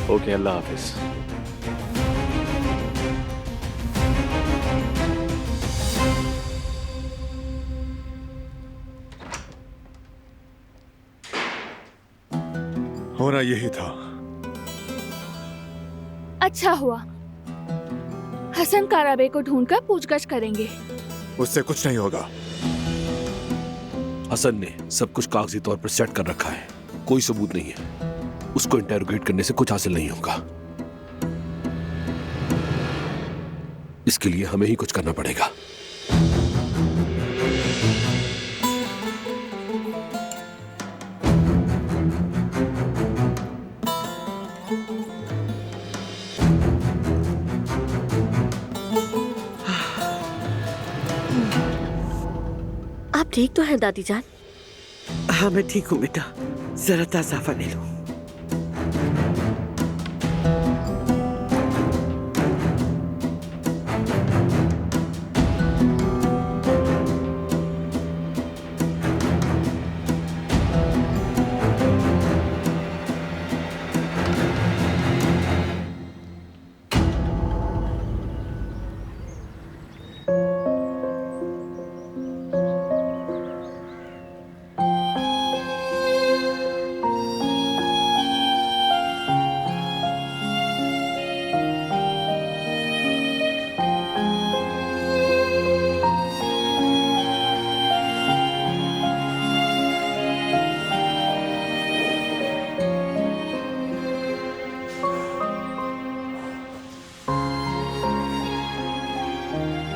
Okay, अल्लाह हाफिज। होना यही था। अच्छा हुआ। हसन काराबे को ढूंढकर पूछगछ करेंगे। उससे कुछ नहीं होगा। हसन ने सब कुछ कागजी तौर पर सेट कर रखा है, कोई सबूत नहीं है। उसको इंटेरोगेट करने से कुछ हासिल नहीं होगा। इसके लिए हमें ही कुछ करना पड़ेगा। आप ठीक तो हैं दादी जान? हाँ मैं ठीक हूँ बेटा, जरा ताज़ा हवा ले लो।